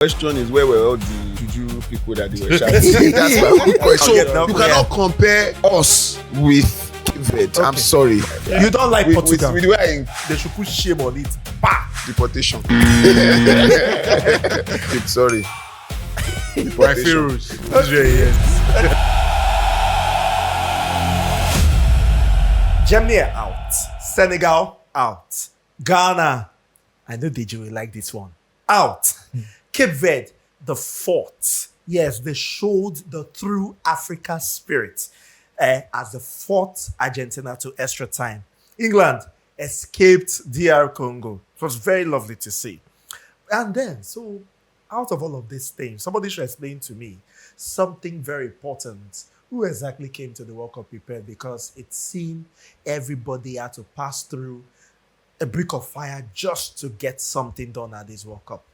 Question is, where were all the juju people that they were shouting? That's my good question. So you cannot compare us with Cape Verde. Okay. I'm sorry. You don't like Portugal. With the way they should put shame on it. Bah! Deportation. Sorry. My fears. Germany are out. Senegal out. Ghana. I know Deji will like this one. Out. Cape Verde, the fought. Yes, they showed the true Africa spirit as they fought Argentina to extra time. England escaped DR Congo. It was very lovely to see. And then, so out of all of these things, somebody should explain to me something very important. Who exactly came to the World Cup prepared? Because it seemed everybody had to pass through a brick of fire just to get something done at this World Cup.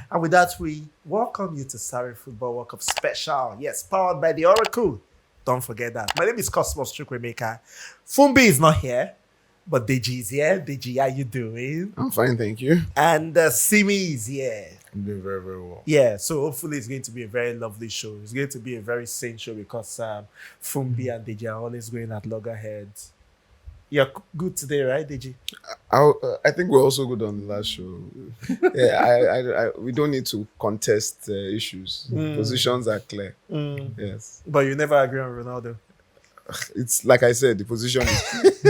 And with that, we welcome you to Surrey Football World Cup Special. Yes, powered by the Oracle. Don't forget that. My name is Cosmos Chukwemeka. Fumbi is not here, but Deji is here. Deji, how you doing? I'm fine, thank you. And Simi is here. I'm doing very, very well. Yeah, so hopefully it's going to be a very lovely show. It's going to be a very sane show because Fumbi and Deji are always going at loggerheads. You're good today, right, Deji? I think we're also good on the last show. Yeah, we don't need to contest issues. Positions are clear. Yes. But you never agree on Ronaldo. It's like I said, the position is...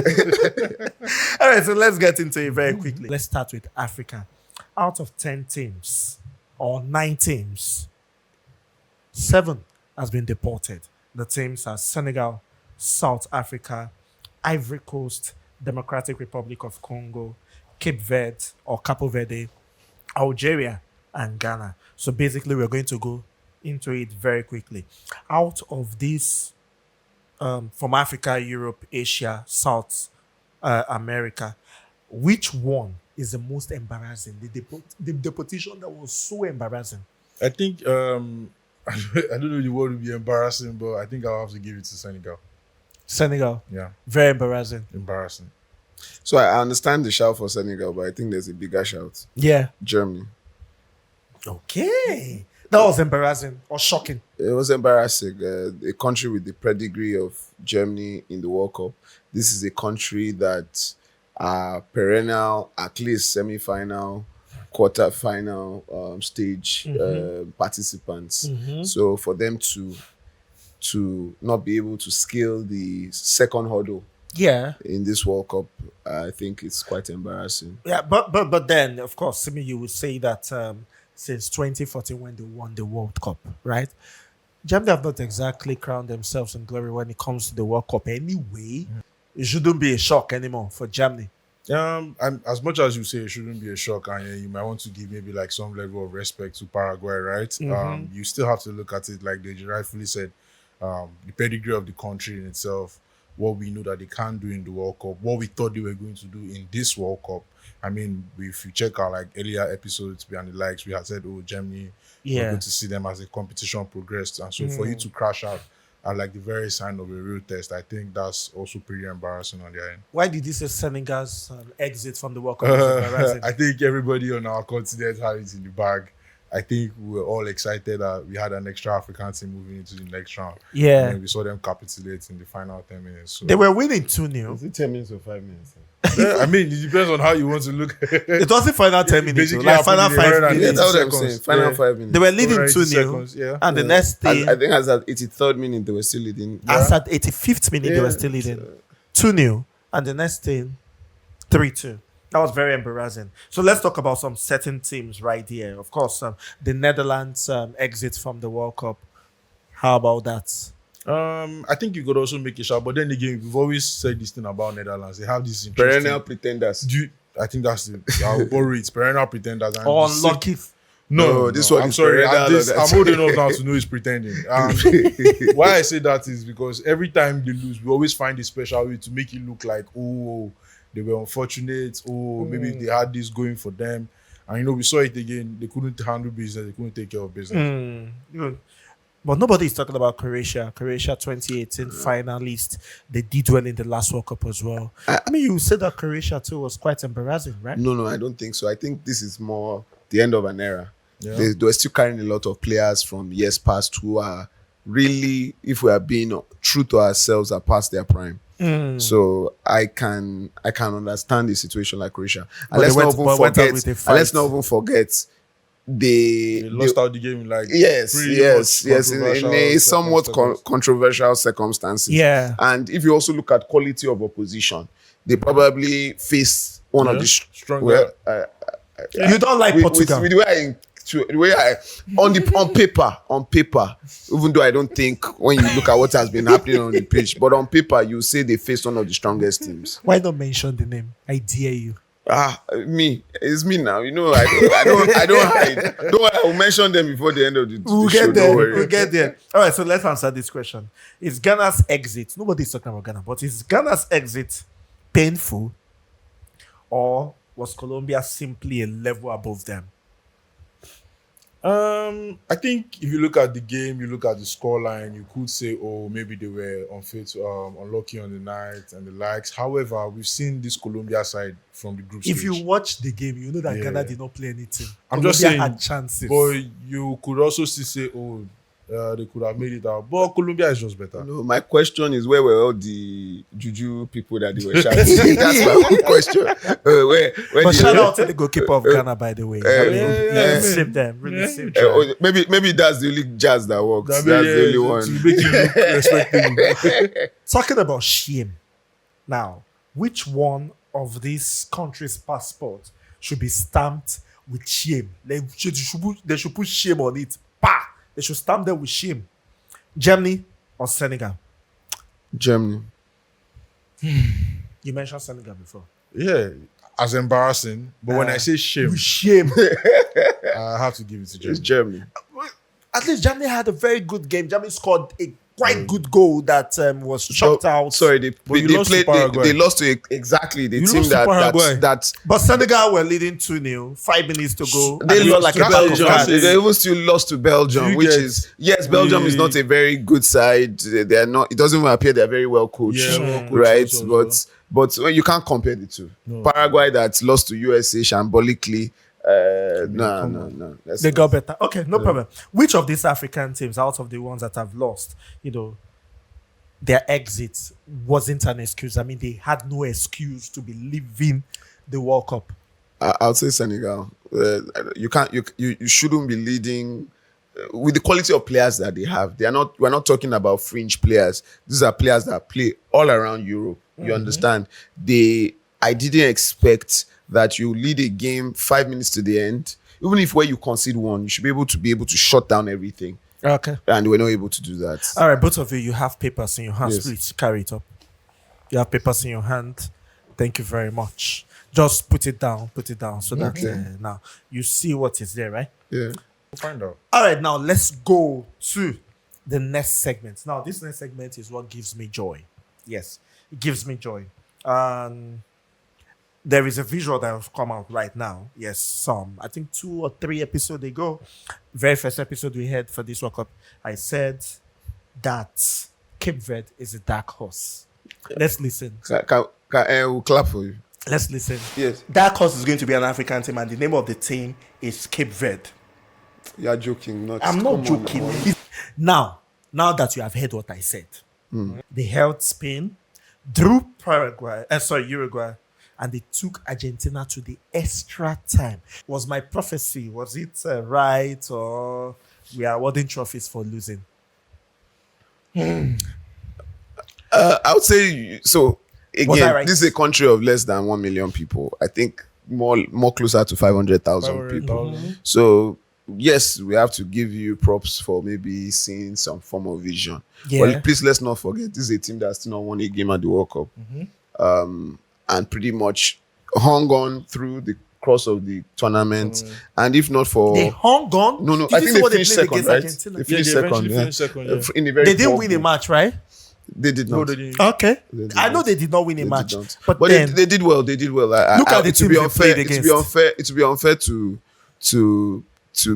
All right, so let's get into it very quickly. Let's start with Africa. Out of 10 teams or 9 teams, 7 has been deported. The teams are Senegal, South Africa, Ivory Coast, Democratic Republic of Congo, Cape Verde or Cape Verde, Algeria, and Ghana. So basically, we're going to go into it very quickly. Out of these, from Africa, Europe, Asia, South America, which one is the most embarrassing? The deportation that was so embarrassing. I think, I don't know the word would be embarrassing, but I think I'll have to give it to Senegal. Senegal. Yeah. Very embarrassing. Embarrassing. So I understand the shout for Senegal, but I think there's a bigger shout. Yeah. Germany. Okay. That was embarrassing or shocking. It was embarrassing. A country with the pedigree of Germany in the World Cup. This is a country that are perennial, at least semi-final, quarter-final stage participants. So for them to not be able to scale the second hurdle in this World Cup, I think it's quite embarrassing. Yeah, but then, of course, Simi, you would say that since 2014 when they won the World Cup, right? Germany have not exactly crowned themselves in glory when it comes to the World Cup anyway. It shouldn't be a shock anymore for Germany. As much as you say it shouldn't be a shock, and you might want to give maybe like some level of respect to Paraguay, right? You still have to look at it like they rightfully said. The pedigree of the country in itself, what we know that they can do in the World Cup, what we thought they were going to do in this World Cup. I mean, if you check our like earlier episodes and the likes, we had said, oh, Germany, we're going to see them as the competition progressed. And so for you to crash out at like the very sign of a real test, I think that's also pretty embarrassing on their end. Why did you say Senegal's exit from the World Cup was embarrassing? I think everybody on our continent had it in the bag. I think we were all excited that we had an extra African team moving into the next round. Yeah. And we saw them capitulate in the final 10 minutes. So they were winning 2-0. Is it 10 minutes or 5 minutes? Yeah, I mean, it depends on how you want to look at it. It wasn't final 10 minutes. Like final 5 minutes. Yeah, that's what I'm saying. Final 5 minutes. They were leading 2-0. Yeah. And the next thing... I think as at 83rd minute, they were still leading. As at 85th minute, they were still leading 2-0. And the next thing, 3-2. That was very embarrassing. So let's talk about some certain teams right here. Of course, the Netherlands exit from the World Cup. How about that? I think you could also make a shout, but then again, we've always said this thing about Netherlands. They have this perennial pretenders. I think that's it. I'll borrow it. Perennial pretenders. And unlucky. No, this one. I'm is sorry. perennial. I'm old enough now to know he's pretending. Why I say that is because every time they lose, we always find a special way to make it look like, oh, they were unfortunate. Oh, maybe they had this going for them. And, we saw it again. They couldn't handle business. They couldn't take care of business. But nobody is talking about Croatia. Croatia 2018 finalist. They did well in the last World Cup as well. I mean, you said that Croatia too was quite embarrassing, right? No, I don't think so. I think this is more the end of an era. Yeah. They were still carrying a lot of players from years past who are really, if we are being true to ourselves, are past their prime. So I can understand the situation like Croatia. And let's not even forget They they lost out the game in like yes pretty yes much yes in a controversial somewhat circumstances. controversial circumstances. Yeah. And if you also look at quality of opposition, they probably face one of Yeah, the stronger. well, You don't like Portugal. with the way I on paper, even though I don't think when you look at what has been happening on the pitch, but on paper you say they face one of the strongest teams. Why not mention the name? I dare you. It's me now. You know, I don't hide. Don't worry, I'll mention them before the end of the We'll show. get there. Don't worry. We'll get there. All right, so let's answer this question. Is Ghana's exit, nobody's talking about Ghana, but is Ghana's exit painful, or was Colombia simply a level above them? I think if you look at the game, you look at the scoreline, you could say, oh, maybe they were unlucky on the night and the likes. However, we've seen this Colombia side from the group stage. If you watch the game, you know that Yeah. Ghana did not play anything. I'm Colombia just saying, had chances. but you could also still say, oh, they could have made it out. But Colombia is just better. No, my question is, where were all the juju people that they were shouting? That's my own question. Where But did- shout out to the goalkeeper of Ghana, by the way. yeah. Saved them. Really saved them. maybe that's the only jazz that works. That That's the only to one. make you look respectable. Talking about shame. Now, which one of these countries' passports should be stamped with shame? They should put shame on it. Bah! They should stamp them with shame. Germany or Senegal? Germany. You mentioned Senegal before. Yeah, as embarrassing. But when I say shame, With shame. I have to give it to It's Germany. Germany. At least Germany had a very good game. Germany scored a quite good goal that was chopped out. Sorry, you they lost to played. Paraguay. They lost to exactly the You team lost to Paraguay. that But Senegal were leading 2-0, 5 minutes to go. they and lost like to a pack of Belgium. cards. They even still lost to Belgium, You which get- is yes, Belgium is not a very good side. They are not. It doesn't even appear they are very well coached, Yeah, well coached right? also as But well, you can't compare the two. No. Paraguay that lost to USA shambolically. No. That's They not- got better. Okay, no problem. Which of these African teams, out of the ones that have lost, their exit wasn't an excuse? I mean, they had no excuse to be leaving the World Cup. I'll say Senegal. You can't. You shouldn't be leading with the quality of players that they have. They are not. We're not talking about fringe players. These are players that play all around Europe. You understand? I didn't expect that you lead a game 5 minutes to the end. Even if where you concede one, you should be able to shut down everything. Okay. And we're not able to do that. All right, both of you have papers in your hands. Yes. Please carry it up. You have papers in your hand. Thank you very much. Just put it down so that now you see what is there, right? Yeah. We'll find out. All right, now let's go to the next segment. Now, this next segment is what gives me joy. Yes, it gives me joy. There is a visual that has come out right now. Yes, I think 2 or 3 episodes ago, very first episode we had for this World Cup, I said that Cape Verde is a dark horse. Let's listen. We'll clap for you. Let's listen. Yes. Dark horse is going to be an African team, and the name of the team is Cape Verde. You're joking. I'm not joking. Now that you have heard what I said, they held Spain, drew Uruguay, and they took Argentina to the extra time. Was my prophecy? Was it right, or we are awarding trophies for losing? I would say so. Was I Again, right? this is a country of less than 1 million people. I think more closer to 500,000 people. 500,000. So yes, we have to give you props for maybe seeing some form of vision. Yeah. But please let's not forget this is a team that's still not won a game at the World Cup, and pretty much hung on through the course of the tournament. And if not for They hung on. no, Did I you think see they what finished played second, against right? Argentina? They finished they second, eventually yeah. finished second, yeah. In a very They didn't poor win a game. match, right? They did No, not. they didn't. Okay. They did I know not. they did not win a They match, did not. but But then they did well. They did well. Look at the it would teams be they unfair. played It would be against. unfair. It would be unfair to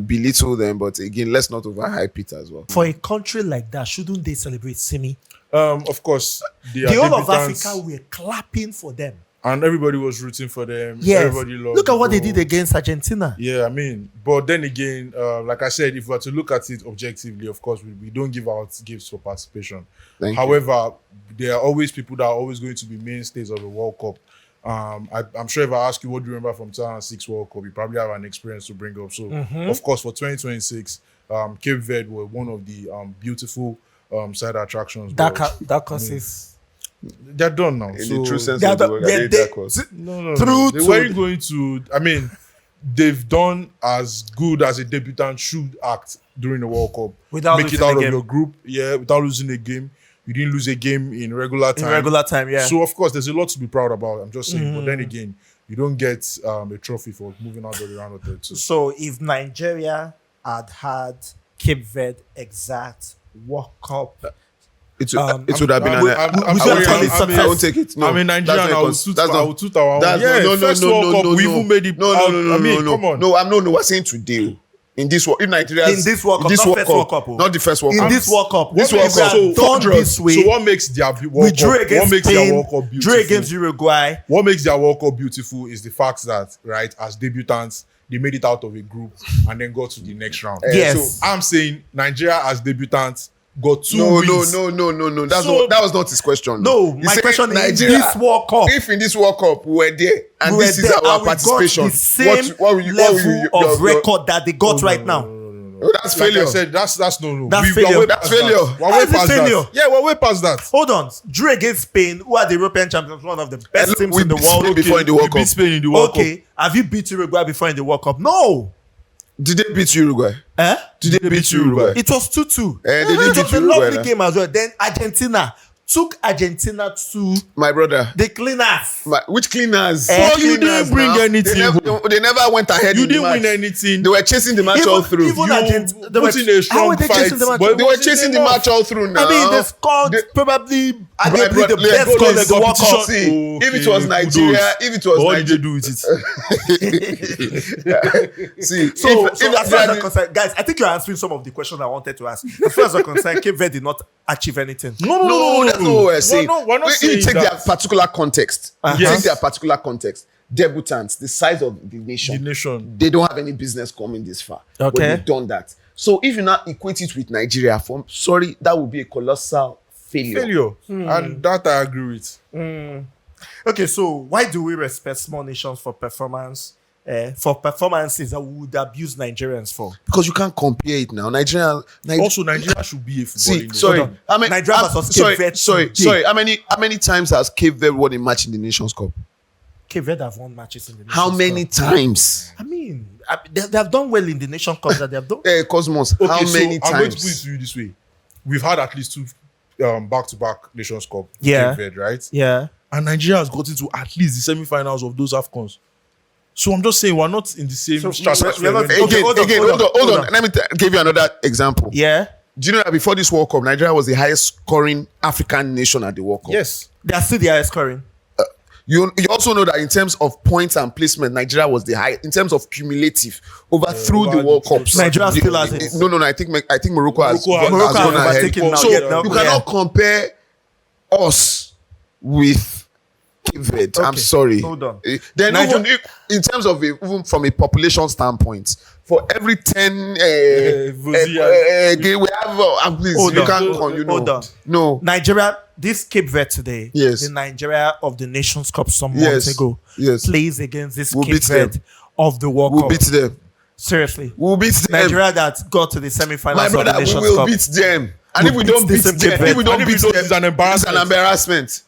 belittle them. But again, let's not overhype it as well. for a country like that, shouldn't they celebrate Simi? Of course, The whole of Africa were clapping for them. and everybody was rooting for them. Yes. Everybody loved Look at what they bro. did against Argentina. Yeah, I mean, but then again, like I said, if we were to look at it objectively, of course, we don't give out gifts for participation. However, there are always people that are always going to be mainstays of the World Cup. I'm sure if I ask you what do you remember from 2006 World Cup, you probably have an experience to bring up. So, of course, for 2026, Cape Verde were one of the beautiful side attractions. That causes. They're done now. In so the true sense of the word, that was. no. True They weren't going to. I mean, they've done as good as a debutant should act during the World Cup. Without make it losing out a of game. your group, without losing a game. You didn't lose a game in regular time. In regular time, yeah. So of course, there's a lot to be proud about. I'm just saying, but then again, you don't get a trophy for moving out of the round of 32. So if Nigeria had Cape Verde exact World Cup, It would have been I won't take it. No, I'm in Nigeria and I will toot our that's own. First World Cup, we even made it. Come on. No. We're saying today. In this World, if Nigeria in this World Cup, not first World Cup, not the first World in Cup. this World Cup, This World Cup, done this way. So what makes their We World drew Cup? against What makes their Spain, World Cup beautiful? drew against Uruguay. What makes their World Cup beautiful is the fact that, right, as debutants, they made it out of a group and then got to the next round. Yes. So I'm saying Nigeria as debutants got two No. wins. No. That was not his question. No, He my said question is Nigeria, this World Cup. if in this World Cup we were there and we this were is there our and we got participation, the same what will you level of your- record that they got right now. Oh, that's failure. Like I said, that's no. That's We're failure. way That's past that. failure. We're How way is it past failure? that. Yeah, we're way past that. Hold on, drew against Spain, who are the European champions, one of the best teams we in the beat world. Spain before in the World We beat Cup. Spain in the World Cup. Okay, have you beat Uruguay before in the World Cup? No. Did they beat Uruguay? Did they beat Uruguay? It was 2-2. They didn't It beat was a Uruguay, lovely nah. game as well. Then Argentina took Argentina to My brother. the cleaners. Which cleaners? Well, Which you cleaners didn't bring now? anything. They never went ahead. You in the didn't win match. anything. They were chasing the match all through. Even You Argentina, put in a strong how were they chasing fight, the match? but They were wasn't chasing the enough. match all through now. I mean, they scored They- probably arguably brother, the let's best go goal to of the World competition. Cup. See, if it Okay, was Nigeria, kudos. if it was What did they Nigeria, do with it? see, So, if as far as Nigeria I'm concerned, guys, I think you're answering some of the questions I wanted to ask. As far as I'm concerned, Cape Verde did not achieve anything. No, that's not what we're saying. We're not If you saying take that. their particular context, Yes. take their particular context, debutants, the size of the nation, The nation. they don't have any business coming this far. But Okay. they've done that. So if you now equate it with Nigeria, that would be a colossal failure. And that I agree with. Okay, so why do we respect small nations for performance? For performances that we would abuse Nigerians for? Because you can't compare it now. Nigeria Also, Nigeria should be a footballing nation. sorry. Hold on. I mean, Nigeria versus Cape Verde today. sorry. How many times has Cape Verde won a match in the Nations Cup? Cape Verde have won matches in the Nations How many Cup. times? I mean, they have done well in the Nation Cup that they have done. Cosmos, Okay, how many so I'm going to put it times? to you this way. We've had at least two back-to-back Nations Cup. Yeah. Cape Verde, right? Yeah. And Nigeria has gotten to at least the semi-finals of those AFCONs. So I'm just saying we're not in the same So stratosphere. we're not- when- Okay, hold on. Let me give you another example. Yeah. Do you know that before this World Cup, Nigeria was the highest scoring African nation at the World Cup? Yes. They are still the highest scoring. You also know that in terms of points and placement, Nigeria was the highest in terms of cumulative through over the World the- Cups. Nigeria still has it. No. I think Morocco has Morocco has gone ahead. overtaken now. So Yeah, now- you cannot compare us with Cape Verde. I'm Okay, sorry. hold on. Then Niger- even in terms of even from a population standpoint, for every 10 we have please Hold you on. can't Hold on. no. Nigeria, this Cape Verde today, Yes. the Nigeria of the Nations Cup some Yes. months ago, Yes. plays against this We'll Cape beat them. Verde of the World We'll Cup. beat them. Seriously. We'll beat them. Nigeria that got to the semi-finals My of the brother, we Nations will Cup. beat them. And if we We'll don't beat beat them, them, Cape if we Verde. don't And if beat we don't, them, it's an embarrassment. It's an embarrassment.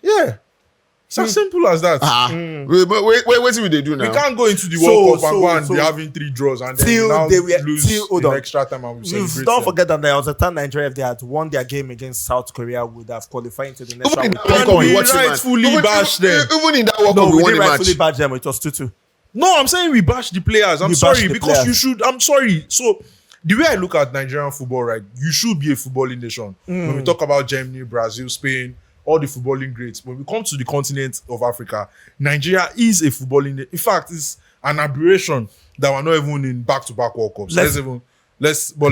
Yeah. It's as simple as that. Wait, what do they do now? We can't go into the So- World Cup and so- go and so- be having 3 draws and then Till now they were- lose till- hold in on. extra time and we celebrate Don't them. forget that there was a time Nigeria, if they had won their game against South Korea, would have qualified into the next Even in round. that World Cup, we we watched them. rightfully bashed them. Even in that World No, Cup, we we won didn't the rightfully match. badge them. It was 2-2. No, I'm saying we bash the players. I'm You bash sorry the because players. you should. I'm sorry. So the way I look at Nigerian football, right, you should be a footballing nation. When we talk about Germany, Brazil, Spain, all the footballing greats, when we come to the continent of Africa, Nigeria is a footballing. In fact, it's an aberration that we're not even in back-to-back World Cups. Let me go Let's into do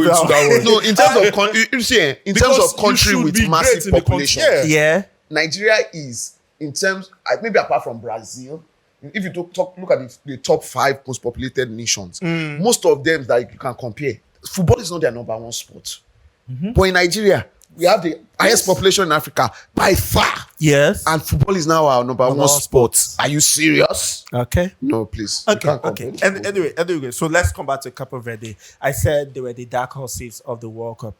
that one. No, in terms of in terms Because of country you should with be massive great in the population, country. Yeah. Yeah. Nigeria is in terms, maybe apart from Brazil, if you look at the top 5 most populated nations, most of them that you can compare, football is not their number one sport. But in Nigeria, we have the highest population in Africa by far. Yes. And football is now our number one sport. Are you serious? Okay. No, please. You can't compare. And anyway, so let's come back to Cape Verde. I said they were the dark horses of the World Cup.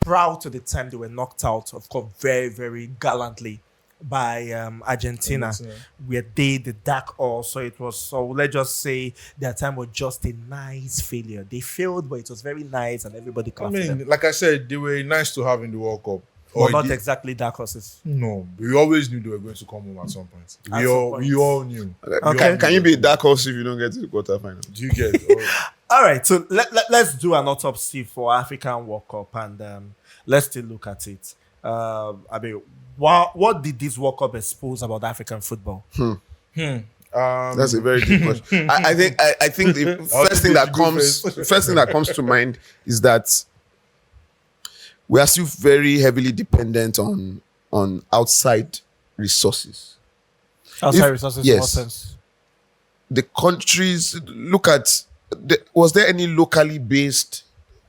Proud to the time they were knocked out, of course, very, very gallantly by Argentina, where they the dark horse. So let's just say their time was just a nice failure. They failed, but it was very nice, and everybody clapped them. like I said, they were nice to have in the World Cup. Well, not exactly dark horses. No, we always knew they were going to come home at some point. We all knew. Okay. Can you be a dark horse if you don't get to the quarterfinal? Do you get? All right, so let's do an autopsy for African World Cup, and let's still look at it. What did this World Cup expose about African football? That's a very good question. I think the first thing that comes to mind is that we are still very heavily dependent on outside resources. Outside resources, in what yes. sense? The countries, look at, was there any locally based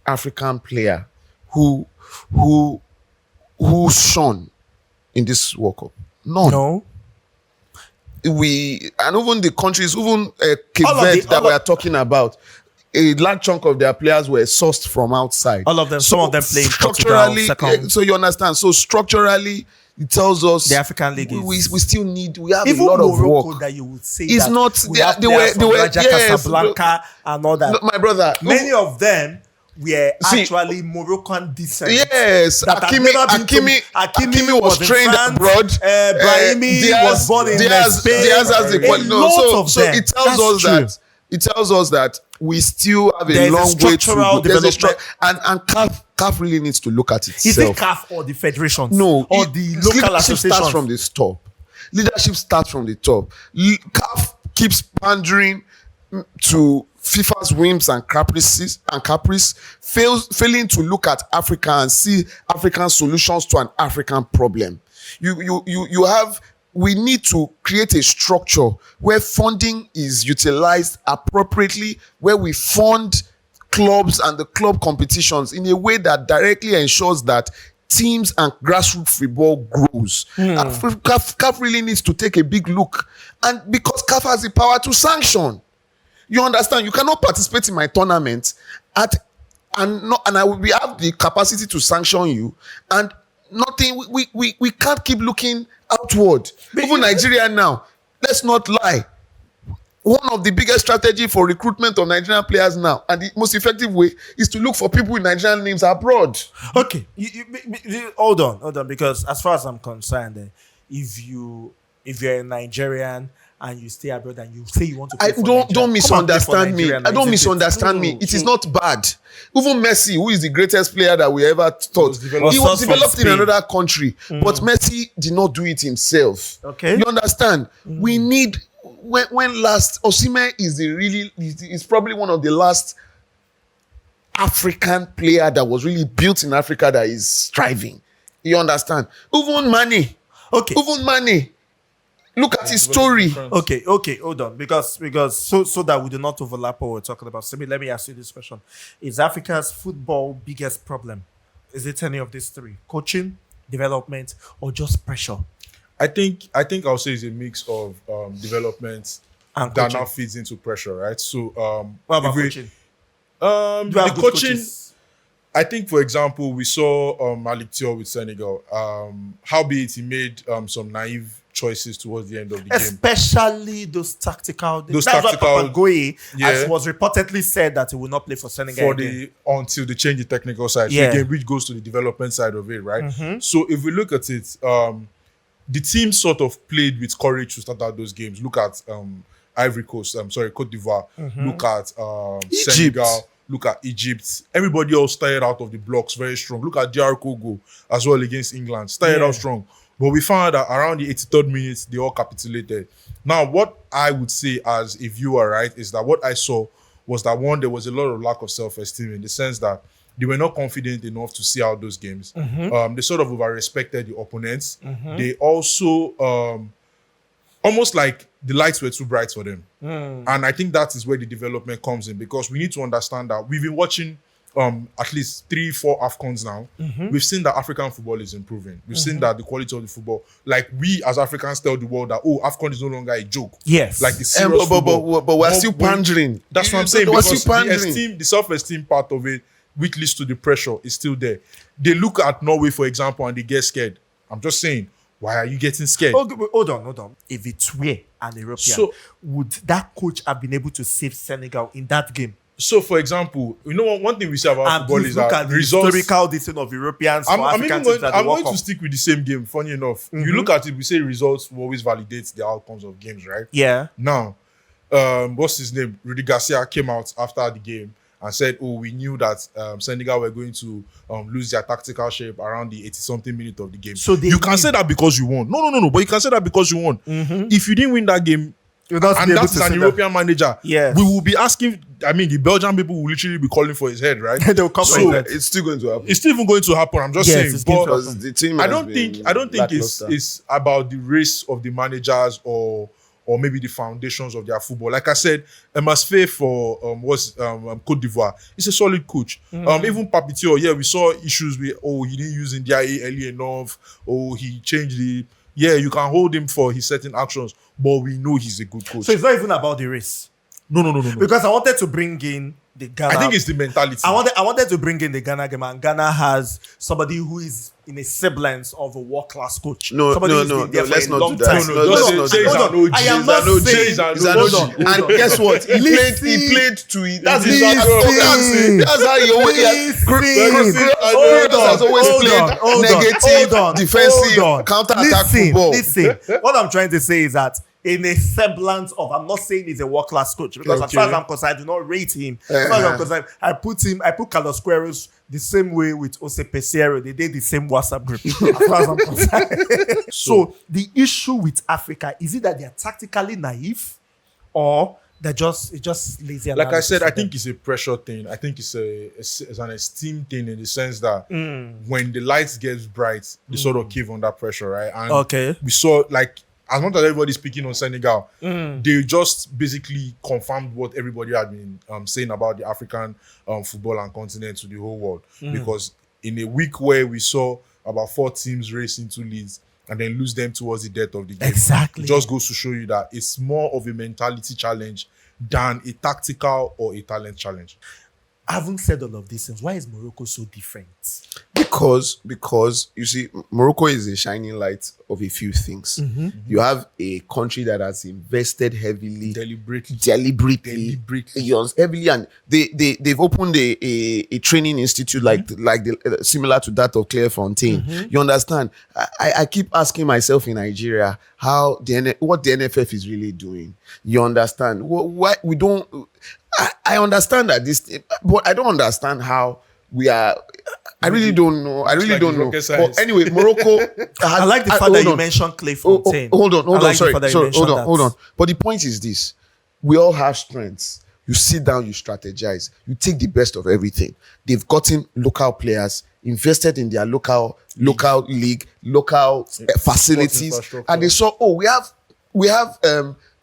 African player who shone in this World Cup? None. No. And even the countries, even Cape Verde that we are talking about, a large chunk of their players were sourced from outside. All of them, some of them played structurally. Portugal, so you understand. So structurally, it tells us the African League we still need. We have even a lot Morocco of work. that you would say It's that not. They were Raja yes, Casablanca and all that. my brother. Many of them were actually Moroccan descent. Yes, Hakimi was trained abroad. Brahimi was born in Spain. Diaz has the quality. So it tells us that we still have a long way to go. And CAF really needs to look at itself. Is it CAF or the federations? No, or the local associations? Starts from the top. Leadership starts from the top. CAF keeps pandering to FIFA's whims and caprice, failing to look at Africa and see African solutions to an African problem. We need to create a structure where funding is utilized appropriately, where we fund clubs and the club competitions in a way that directly ensures that teams and grassroots football grows. CAF really needs to take a big look, and because CAF has the power to sanction. You understand? You cannot participate in my tournament and I will have the capacity to sanction you, and nothing. We can't keep looking outward. Even Nigeria now, let's not lie. One of the biggest strategy for recruitment of Nigerian players now, and the most effective way, is to look for people with Nigerian names abroad. Okay, hold on, because as far as I'm concerned, if you're a Nigerian and you stay abroad and you say you want to play don't misunderstand me. Misunderstand me. It is not bad. Even Messi, who is the greatest player that we ever thought, he was developed in another country, but Messi did not do it himself. Okay, you understand? We need when last Osimhen is probably one of the last African player that was really built in Africa that is striving. You understand? Even Mane. Look at his story. Okay, hold on. Because so that we do not overlap what we're talking about. Simi, let me ask you this question. Is Africa's football biggest problem? Is it any of these three? Coaching, development, or just pressure? I think I'll say it's a mix of development and that now feeds into pressure, right? So what about coaching? The coaching, I think, for example, we saw Malik Thiaw with Senegal. Howbeit he made some naive choices towards the end of the game, especially those tactical. That's why Papa Goye, as was reportedly said, that he will not play for Senegal until they change the technical side. So again, which goes to the development side of it, right? So if we look at it, the team sort of played with courage to start out those games. Look at Ivory Coast. Cote d'Ivoire. Look at Senegal. Look at Egypt. Everybody else started out of the blocks very strong. Look at DR Congo as well against England. Started out strong. But we found that around the 83rd minute, they all capitulated. Now, what I would say as a viewer, right, is that what I saw was that, one, there was a lot of lack of self-esteem in the sense that They were not confident enough to see out those games. They sort of over-respected the opponents. They also almost like the lights were too bright for them. And I think that is where the development comes in, because we need to understand that we've been watching at least 3-4 AFCONs now. We've seen that African football is improving. We've seen that the quality of the football, like we as Africans tell the world that, oh, AFCON is no longer a joke. Yes. Like the serious football. But we're still pandering. That's what I'm saying. We're Because still pandering. the self-esteem part of it, which leads to the pressure, is still there. They look at Norway, for example, and they get scared. I'm just saying, why are you getting scared? Hold on. If it were an European, would that coach have been able to save Senegal in that game? So, for example, you know one thing we say about And football is look that at the results. historical decision of Europeans for African teams at the I'm World going to Cup. stick with the same game. Funny enough, you look at it, we say results will always validate the outcomes of games, right? Yeah. Now, what's his name? Rudy Garcia came out after the game and said, "Oh, we knew that Senegal were going to lose their tactical shape around the 80-something minute of the game." So you can say that because you won. No. But you can say that because you won. If you didn't win that game, You're not and able that's to an say European manager, Yes. we will be asking. I mean, the Belgian people will literally be calling for his head, right? They'll come So, for it. It's still going to happen. It's still even going to happen. I'm just Yes, saying. it's going to But Because the team I has don't been think it's lackluster. about the race of the managers or maybe the foundations of their football. Like I said, Emasfe for Cote d'Ivoire, he's a solid coach. Even Papitio, we saw issues with he didn't use India early enough, he changed you can hold him for his certain actions, but we know he's a good coach. So it's not even about the race. No. Because I wanted to bring in the Ghana. I think it's the mentality. I wanted to bring in the Ghana game, and Ghana has somebody who is in a semblance of a world-class coach. No, Somebody who's been there for let's a not long do that. time. No, just let's say not he's do an that. OG. I am He's not an OG. saying- He's an He's an OG. OG. And guess what? He played to it. That's his Listen. That's how you has always played negative, defensive, counter-attack football. Listen, what I'm trying to say is that in a semblance of, I'm not saying he's a world-class coach, because as far as I'm concerned, I do not rate him. As far as I'm concerned, I put Carlos Queiroz the same way with Jose Pesero. They did the same WhatsApp group. As far as I'm concerned. So the issue with Africa, is it that they're tactically naive, or they're just lazy? Like I said, I think it's a pressure thing. I think it's an esteem thing, in the sense that when the lights gets bright, they sort of cave under pressure, right? And we saw, like, as much as everybody's speaking on Senegal, they just basically confirmed what everybody had been saying about the African football and continent to the whole world. Because in a week where we saw about 4 teams race into leads and then lose them towards the death of the game, Exactly. it just goes to show you that it's more of a mentality challenge than a tactical or a talent challenge. Having said all of these things, why is Morocco so different? Because you see, Morocco is a shining light of a few things. You have a country that has invested heavily, deliberately, heavily, and they've opened a training institute similar to that of Clairefontaine. You understand? I keep asking myself in Nigeria what the NFF is really doing. You understand? Why we don't? I understand that but I don't understand how we are. I really don't know. But anyway, Morocco. I like the fact that you mentioned Clairefontaine. Hold on. Sorry. Hold on. That. But the point is this: we all have strengths. You sit down, you strategize, you take the best of everything. They've gotten local players, invested in their local league, local facilities, and they saw, we have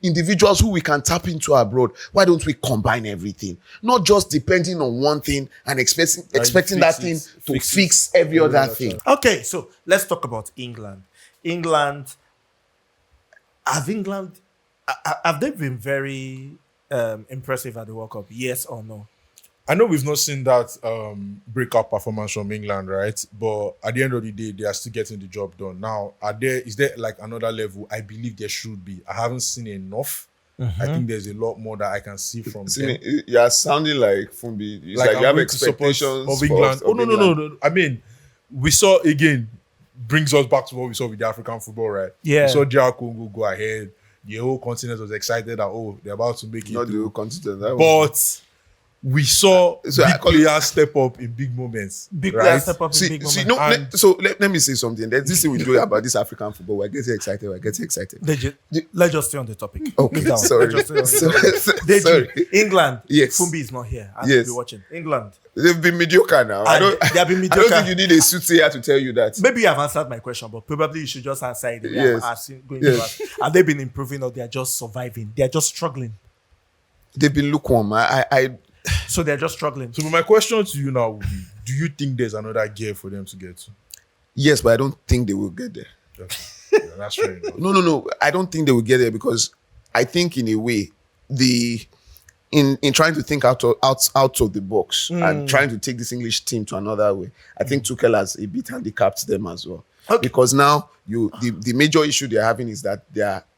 individuals who we can tap into abroad. Why don't we combine everything? Not just depending on one thing and expecting that thing to fix every other thing. Okay, so let's talk about England. Have they been very impressive at the World Cup? Yes or no? I know we've not seen that breakout performance from England, right? But at the end of the day, they are still getting the job done. Now, is there like another level? I believe there should be. I haven't seen enough. I think there's a lot more that I can see from them. You're sounding like Fumbi. It's like you have expectations of England. No. I mean, we saw, again, brings us back to what we saw with the African football, right? Yeah. We saw DR Congo go ahead. The whole continent was excited that, they're about to make it. Not the whole continent. But we saw So I big call it- players step up in big moments. Big right? players step up in See, big see, moments. no. And- Let me say something. There's this thing we do about this African football. We're getting excited. Deji, let's just stay on the topic. Okay, Leave that one. sorry. Let's just stay on the topic. Deji, Sorry. England. Yes. Fumbi is not here. I Yes. will be watching. England. They've been mediocre now. They have been I mediocre. don't think you need a soothsayer to tell you that. Maybe you have answered my question, but probably you should just answer it the way Yes. I'm asking. Yes. Have they been improving or they are just surviving? They are just struggling. They've been lukewarm. So they're just struggling. So my question to you now would be, do you think there's another gear for them to get to? Yes, but I don't think they will get there. Okay. Yeah, that's fair enough. No. I don't think they will get there because I think in a way in trying to think out of the box and trying to take this English team to another way, I think Tuchel has a bit handicapped them as well. Okay. Because now the major issue they're having is that they are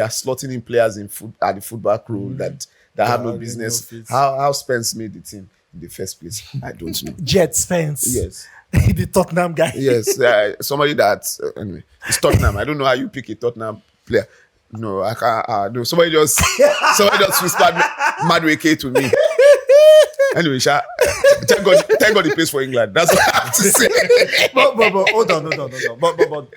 slotting in players at the fullback role that have no Yeah, business. no fits. How Spence made the team in the first place, I don't know. Jets fans. Yes. The Tottenham guy. Yes, somebody that anyway, it's Tottenham. I don't know how you pick a Tottenham player. No, I can't. No, somebody just whispered Madueke to me. Anyway, thank God he plays for England. That's what I have to say. but hold on. But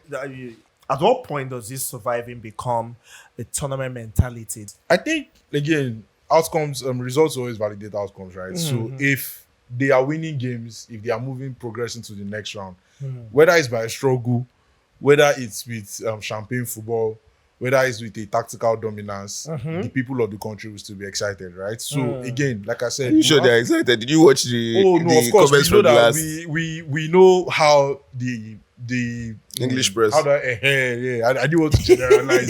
at what point does this surviving become a tournament mentality? I think again, outcomes, results always validate outcomes, right? So if they are winning games, if they are progressing to the next round, whether it's by a struggle, whether it's with champagne football, whether it's with a tactical dominance, the people of the country will still be excited, right? So again, like I said, You sure they're excited? Did you watch the of course, comments we know from the that last we know how the English press? how the yeah, I didn't want to generalize.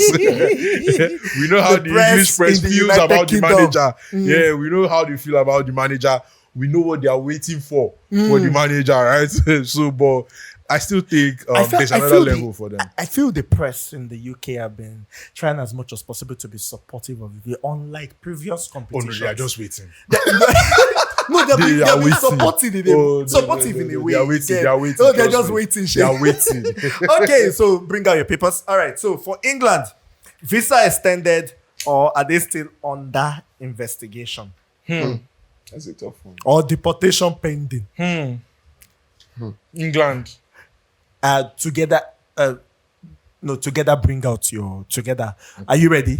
We know how The the press English press in the feels United about Kingdom. the manager. Yeah, we know how they feel about the manager. We know what they are waiting for the manager, right? So, but I still think there's another level for them. I feel the press in the UK have been trying as much as possible to be supportive of it, unlike previous Oh no, competitions. they are just waiting. No, they've They been are waiting. supportive in Oh, a, supportive in a way. They are waiting. Yeah. They are waiting. Oh, they're trust just me. waiting. They shit. are waiting. Okay, so bring out your papers. All right, so for England, visa extended or are they still under investigation That's a tough one. or deportation pending? England. Together, together. Bring out your together. Are you ready?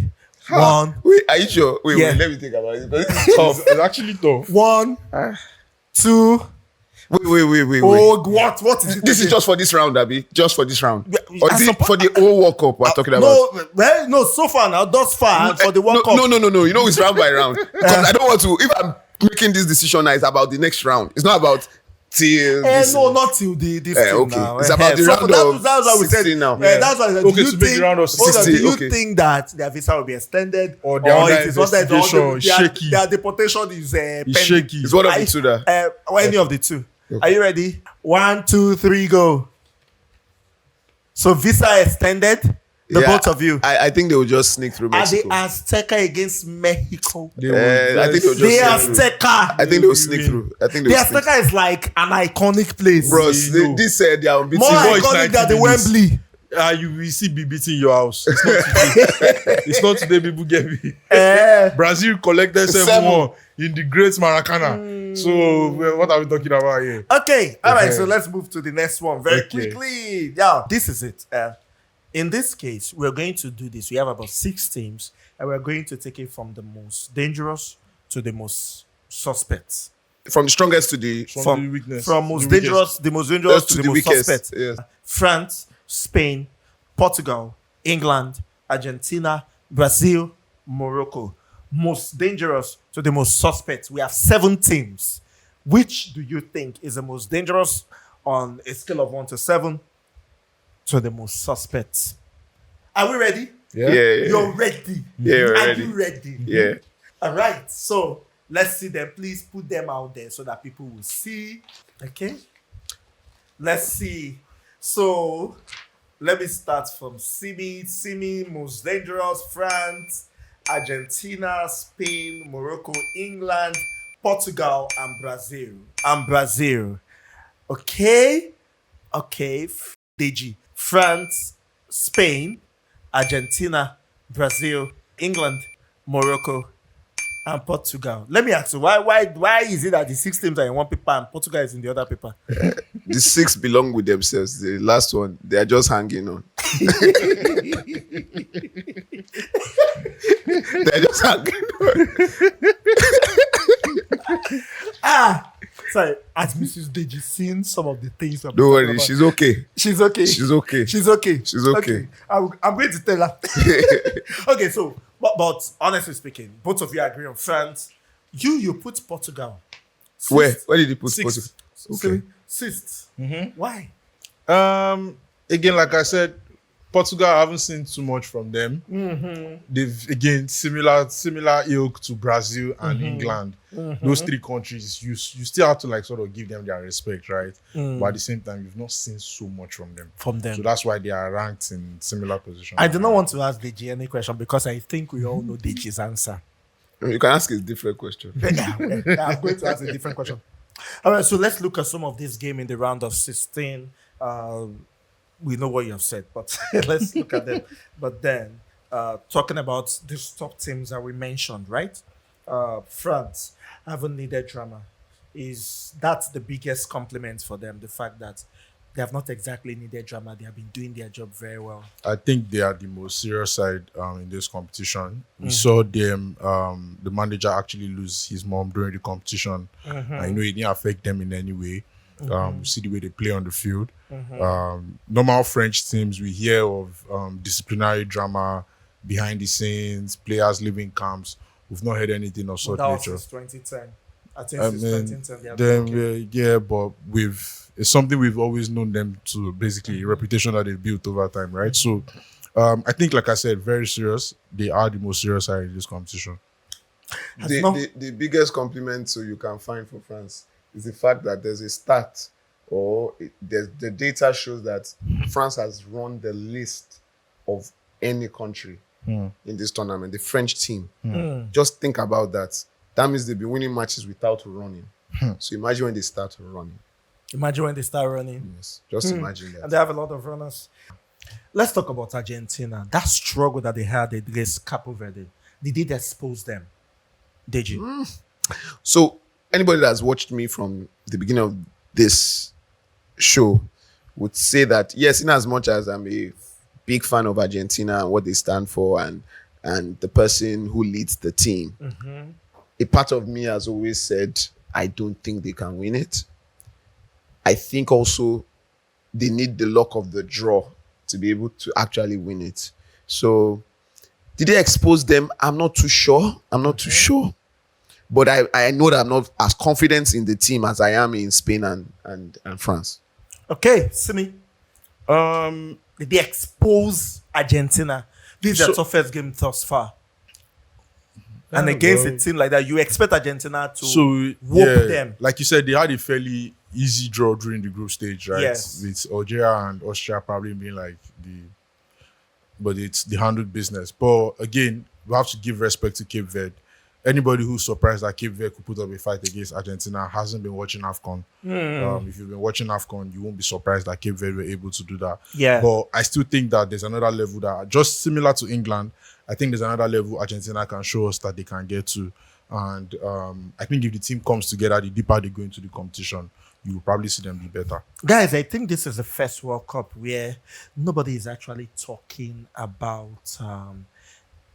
One, Wait, are you sure? Wait, Yeah. let me think about it. Because this is tough. It's actually tough. one, two. Wait. Oh, what is it? This is just for this round, Abby. Just for this round. Yeah, Or I is it suppose- for the whole World Cup we're talking about? No, so far now, thus far, and for the World Cup. No. You know, it's round by round. Because I don't want to. If I'm making this decision now, it's about the next round. It's not about till. this- No, not till this thing okay. now. It's about the So round of that's what we said 16 now. That's what I said. Okay, Do you to make the round of hold on, 16, do you okay. think that their visa will be extended, Or they're under it is under investigation, shaky. their deportation is pending? shaky. It's one of the two there. Or any of the two. Are you ready? 1, 2, 3, go. So visa extended. The Yeah, both of you. I think they will just sneak through Are the Mexico. Azteca against Mexico? They I think they'll just The sneak through. Azteca. I think they will sneak through. I think The they will sneak. Azteca is like an iconic place. Bros, You know. this they are unbeaten. More boys iconic 90 than the minutes. Wembley. You will see be beating your house. It's not today. It's not today people get me. Brazil collected 7-1 in the great Maracana. So what are we talking about here? Okay, all right. Okay. So let's move to the next one very Okay. quickly. Yeah, this is it. In this case, we're going to do this. We have about 6 teams, and we're going to take it from the most dangerous to the most suspect. From the strongest to the From the weakness. From most The weakest. dangerous, the most dangerous to the most weakest. suspect. Yes. France, Spain, Portugal, England, Argentina, Brazil, Morocco. Most dangerous to the most suspect. We have 7 teams. Which do you think is the most dangerous on a scale of 1 to 7 to the most suspect? Are we ready? Yeah. You're ready. Yeah, we're Are ready. you ready? Yeah. All right. So let's see them. Please put them out there so that people will see. Okay. Let's see. So let me start from Simi. Simi, most dangerous, France, Argentina, Spain, Morocco, England, Portugal, and Brazil. Okay. Deji. France, Spain, Argentina, Brazil, England, Morocco, and Portugal. Let me ask you, why is it that the 6 teams are in one paper and Portugal is in the other paper? The 6 belong with themselves. The last one, they are just hanging on. They're just hanging on. Sorry, as Mrs. Deji seen some of the things. Don't worry, she's okay. She's okay. She's okay. She's okay. She's okay. I'm going to tell her. Okay, so but honestly speaking, both of you agree on France. You put Portugal. Where did you put Sixth. Portugal? Okay. Sixth. Why? Again, like I said, Portugal, I haven't seen too much from them. They've again similar ilk to Brazil and England. Those 3 countries, you still have to like sort of give them their respect, right? But at the same time, you've not seen so much from them. So that's why they are ranked in similar positions. I do not want to ask Deji any question because I think we all know Deji's answer. You can ask a different question. Yeah, I'm going to ask a different question. All right, so let's look at some of this game in the round of 16. We know what you have said, but let's look at them. But then, talking about these top teams that we mentioned, right? France haven't needed drama. That's the biggest compliment for them, the fact that they have not exactly needed drama. They have been doing their job very well. I think they are the most serious side in this competition. We saw them, the manager actually lose his mom during the competition. I know it didn't affect them in any way. We see the way they play on the field. Normal French teams, we hear of disciplinary drama behind the scenes, players leaving camps. We've not heard anything of such That was nature. since 2010. I think since 2010 they have been okay. Yeah, but it's something we've always known them to, basically a reputation that they've built over time, right? So I think, like I said, very serious. They are the most serious side in this competition. The biggest compliment you can find for France is the fact that there's a stat the data shows that France has run the least of any country in this tournament, the French team. Just think about that. That means they've been winning matches without running. So imagine when they start running. Imagine when they start running. Yes, just imagine that. And they have a lot of runners. Let's talk about Argentina. That struggle that they had against Cape Verde. Did it expose them? Did you? So anybody that's watched me from the beginning of this show would say that, yes, in as much as I'm a big fan of Argentina and what they stand for and the person who leads the team, a part of me has always said, I don't think they can win it. I think also they need the luck of the draw to be able to actually win it. So did they expose them? I'm not too sure. But I know that I'm not as confident in the team as I am in Spain and France. Okay, Simi. Did they expose Argentina? This is their toughest game thus far. And against a team like that, you expect Argentina to whoop them. Like you said, they had a fairly easy draw during the group stage, right? Yes. With Algeria and Austria probably being like but it's the handled business. But again, we have to give respect to Cape Verde. Anybody who's surprised that Cape Verde could put up a fight against Argentina hasn't been watching AFCON. If you've been watching AFCON, you won't be surprised that Cape Verde were able to do that. Yeah. But I still think that there's another level that, just similar to England, I think there's another level Argentina can show us that they can get to. And I think if the team comes together, the deeper they go into the competition, you will probably see them be better. Guys, I think this is the first World Cup where nobody is actually talking about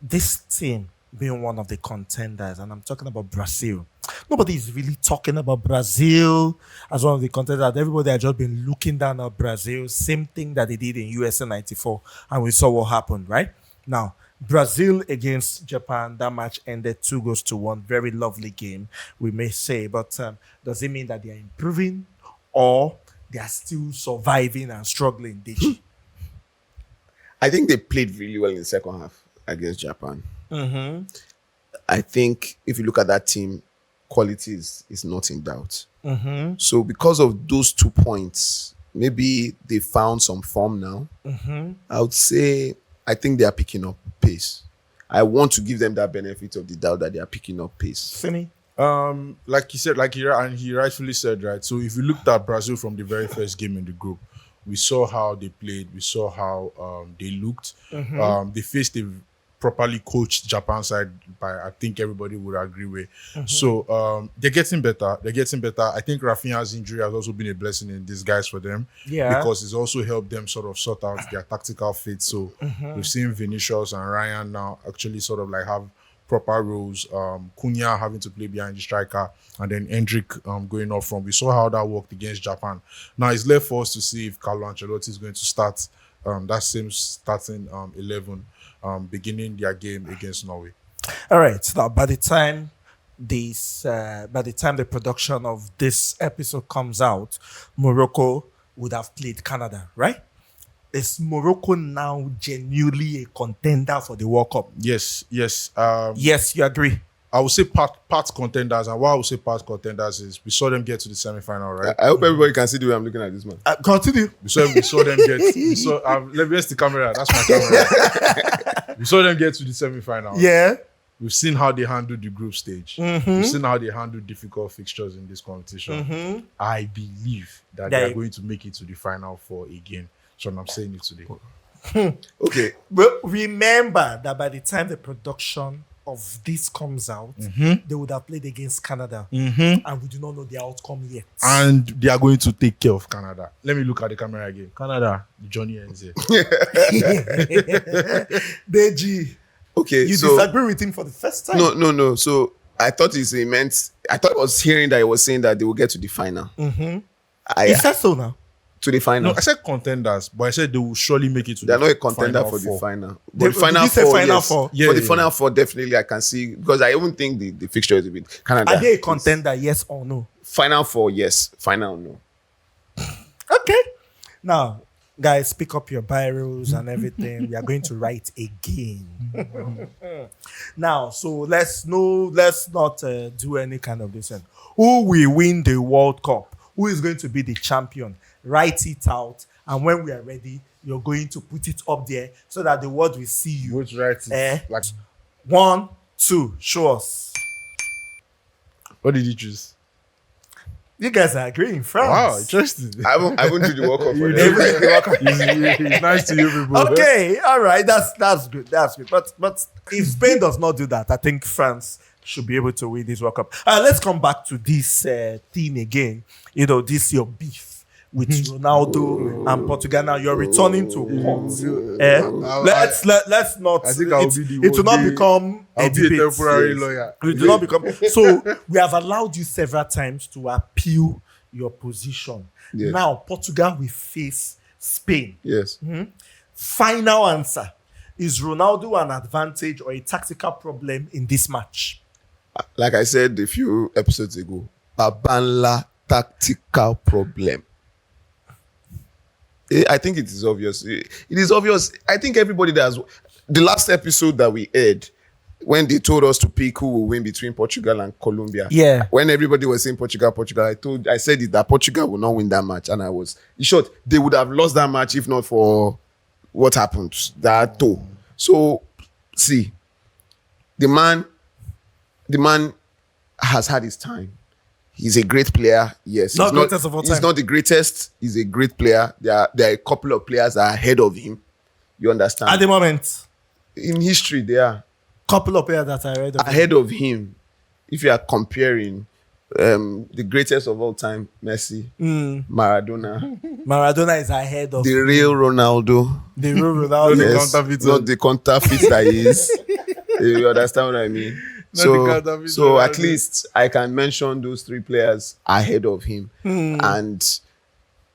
this team being one of the contenders, and I'm talking about Brazil. Nobody is really talking about Brazil as one of the contenders. Everybody has just been looking down at Brazil, same thing that they did in USA 94, and we saw what happened, right? Now, Brazil against Japan, that match ended 2-1. Very lovely game, we may say, but does it mean that they are improving or they are still surviving and struggling? I think they played really well in the second half against Japan. I think if you look at that team, quality is not in doubt. So because of those 2 points, maybe they found some form now. I would say I think they are picking up pace. I want to give them that benefit of the doubt that they are picking up pace. Simi? Like he said, and he rightfully said, right? So if you looked at Brazil from the very first game in the group, we saw how they played. We saw how they looked. They faced a properly coached Japan side by, I think everybody would agree with. So they're getting better. I think Rafinha's injury has also been a blessing in disguise for them. Yeah. Because it's also helped them sort of sort out their tactical fit. So we've seen Vinicius and Ryan now actually sort of like have proper roles. Cunha having to play behind the striker, and then Hendrick going up front. We saw how that worked against Japan. Now it's left for us to see if Carlo Ancelotti is going to start that same starting 11 beginning their game against Norway. All right. Now, by the time the production of this episode comes out, Morocco would have played Canada, right? Is Morocco now genuinely a contender for the World Cup? Yes. Yes, you agree. I would say part contenders, and why I would say part contenders is we saw them get to the semi-final, right? I hope everybody can see the way I'm looking at this man. Continue. We saw them get. Where's the camera? That's my camera. We saw them get to the semi-final. Yeah. We've seen how they handled the group stage. We've seen how they handled difficult fixtures in this competition. I believe that they are going to make it to the final four again. So I'm saying it today. Okay. But remember that by the time the production of this comes out, they would have played against Canada. And we do not know the outcome yet. And they are going to take care of Canada. Let me look at the camera again. Canada, the journey ends here. Deji, Okay. you so disagree with him for the first time? No. So I thought I was hearing that he was saying that they will get to the final. Is that so now? To the final. No, I said contenders, but I said they will surely make it to They're the not a contender final for four. the final. But Did the final you say four, final yes. four? Yeah, For the yeah, final four, definitely I can see, because I even think the fixture is with Canada. Are they a contender, yes or no? Final four, yes. Final, no. Okay. Now, guys, pick up your biros and everything. We are going to write again. Now, so let's not do any kind of this. Who will win the World Cup? Who is going to be the champion? Write it out, and when we are ready, you're going to put it up there so that the world will see you. Which right is like 1, 2, show us. what did you choose? You guys are agreeing, France. Wow, interesting. I won't do the World Cup for You them. it's nice to you people. Okay, all right, that's good. But if Spain does not do that, I think France should be able to win this World Cup. Let's come back to this thing again. You know, this your beef with Ronaldo and Portugal. Now you're returning to court. Let's not. I think I'll be the it will not become I'll a be a debate. temporary lawyer. It will not become. So we have allowed you several times to appeal your position. Yes. Now Portugal will face Spain. Yes. Final answer. Is Ronaldo an advantage or a tactical problem in this match? Like I said a few episodes ago, Babanla tactical problem. I think it is obvious. It is obvious. I think everybody does. The last episode that we aired, when they told us to pick who will win between Portugal and Colombia. Yeah. When everybody was saying Portugal, I said it that Portugal will not win that match. And in short, they would have lost that match if not for what happened. That too. So, see, the man has had his time. He's a great player. Yes. Not greatest of all time. He's not the greatest. He's a great player. There are a couple of players that are ahead of him. You understand? At the moment, In history, they are couple of players that I read of ahead of him. If you are comparing the greatest of all time, Messi, Maradona, Maradona is ahead of the real Ronaldo, the real Ronaldo. The yes, counterfeit. not the counterfeit that he is. You understand what I mean? Not the counterfeit So at Ronaldo. least I can mention those three players ahead of him, and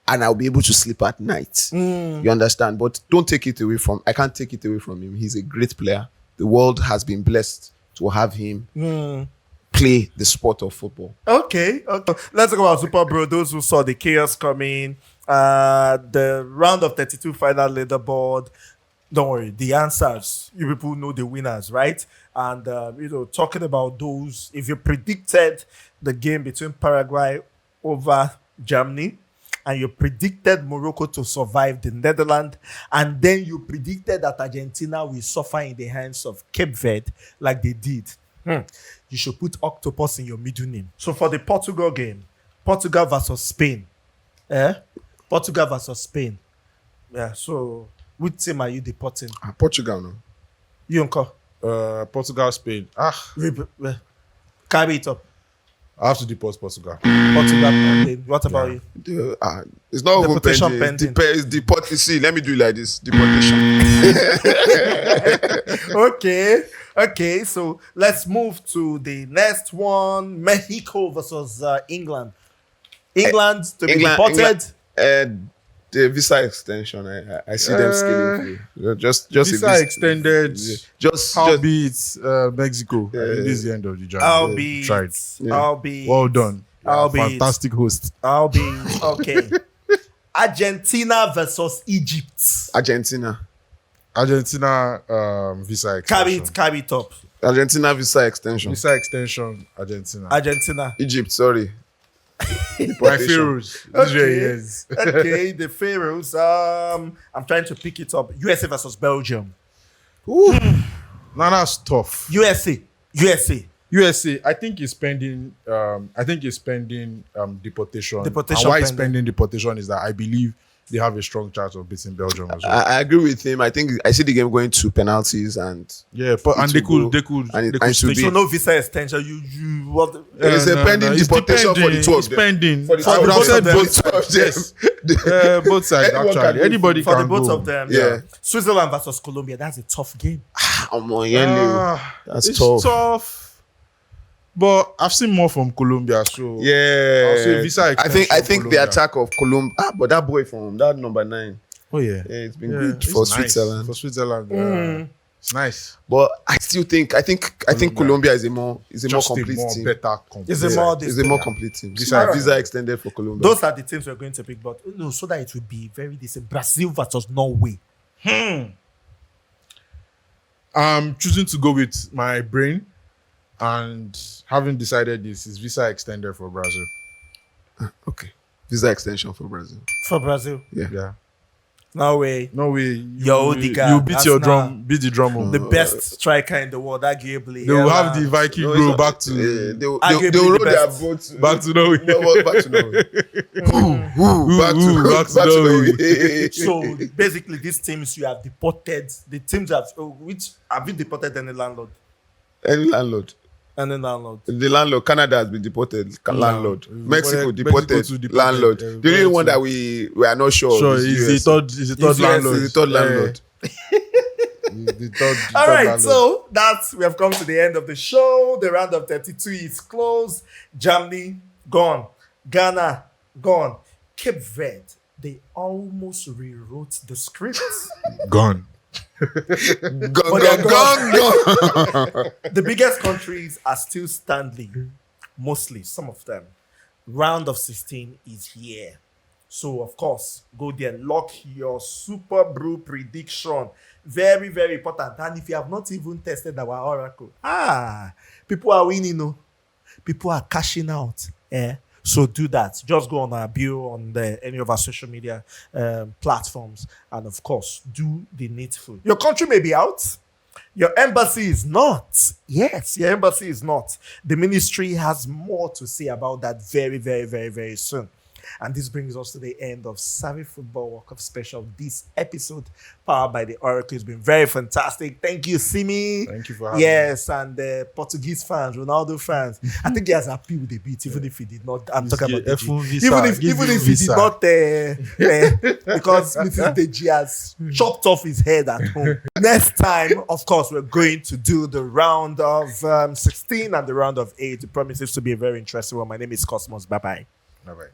I'll be able to sleep at night. You understand? But don't take it away from. I can't take it away from him. He's a great player. The world has been blessed to have him play the sport of football. Okay. Let's talk about Super Bro. Those who saw the chaos coming, the round of 32 final leaderboard. Don't worry, the answers. You people know the winners, right? And talking about those, if you predicted the game between Paraguay over Germany, and you predicted Morocco to survive the Netherlands, and then you predicted that Argentina will suffer in the hands of Cape Verde like they did, you should put octopus in your middle name. So for the Portugal game, Portugal versus Spain. Portugal versus Spain. Yeah, so which team are you deporting? Portugal, no. You uncle. Portugal, Spain. Carry it up. I have to deport Portugal. Portugal. Okay. What about you? It's not even Deportation pending. pending. It's deported. See, let me do it like this. Deportation. Okay. So let's move to the next one: Mexico versus England. England to be deported. The visa extension. I see them scaling through. Just Visa extended. Just Beats Mexico. I think this is the end of the journey. Tried. Well done. Fantastic host. Okay. Argentina versus Egypt. Argentina Visa extension. Carry it up. Argentina visa extension. Visa extension. Argentina. Egypt, sorry. My Pharaohs. Okay, the Pharaohs. I'm trying to pick it up. USA versus Belgium. Now that's tough. USA. I think it's pending. Deportation. Deportation And why it's pending. pending deportation is that I believe they have a strong chance of beating Belgium as well. I agree with him. I think I see the game going to penalties and Yeah, but and they will could go, and they could should stay. So no visa extension. You what? It's a pending it's deportation for the two of It's them. pending. For the I would have both of said them. both sides. Yes. Both sides Anyone can actually. go Anybody For the can both go. of them. Yeah. Switzerland versus Colombia. That's a tough game. That's It's tough. tough. But I've seen more from Colombia, so Yeah, I'll say visa extension I think the Colombia. attack of Colombia. But that boy from that number 9. Oh yeah. Yeah, it's been Yeah, good it's for nice. Switzerland. For Switzerland, it's nice. But I still think I think Colombia is a more Just complete a more team. better complete. It's a more It's a more complete team. Alright. Visa extended for Colombia. Those are the teams we're going to pick, but no, so that it will be very decent. Brazil versus Norway. I'm choosing to go with my brain, and having decided this is visa extended for Brazil. Okay, visa extension for Brazil. For Brazil. Yeah. Norway. No way. Yo, Odegaard, You beat that's your now drum. Beat the drum. The best striker in the world, arguably. They will have the Viking No, go it's back not- to they will Arguably roll the their best. boats back to Norway. back to Norway. Back to Norway. So basically, these teams you have deported. The teams that which have you deported any landlord? Any landlord. Any landlord. The landlord, Canada has been deported. Landlord, Mexico deported. too deported. Landlord. Yeah, The only one too. that we are not sure. Sure, of is US. the third. Is the third It's landlord. Is the third landlord. The third. All right, landlord. so that's we have come to the end of the show. The round of 32 is closed. Germany gone, Ghana gone, Cape Verde. They almost rewrote the script. Gone. Gone. The biggest countries are still standing, mostly some of them. Round of 16 is here. So, of course, go there, lock your Super Brew prediction. Very, very important. And if you have not even tested our Oracle, people are winning, no? People are cashing out. So do that. Just go on our bio on any of our social media platforms. And of course, do the needful. Your country may be out. Your embassy is not. Yes, your embassy is not. The ministry has more to say about that very, very, very, very soon. And this brings us to the end of Savvy Football World Cup Special. This episode, powered by the Oracle, has been very fantastic. Thank you, Simi. Thank you for having me. Yes, and the Portuguese fans, Ronaldo fans. I think he has appealed a bit, even if he did not. I'm talking about Deji. Even if he did not, because Mrs. Deji has chopped off his head at home. Next time, of course, we're going to do the round of 16 and the round of 8. It promises to be a very interesting one. My name is Cosmos. Bye-bye. Bye bye.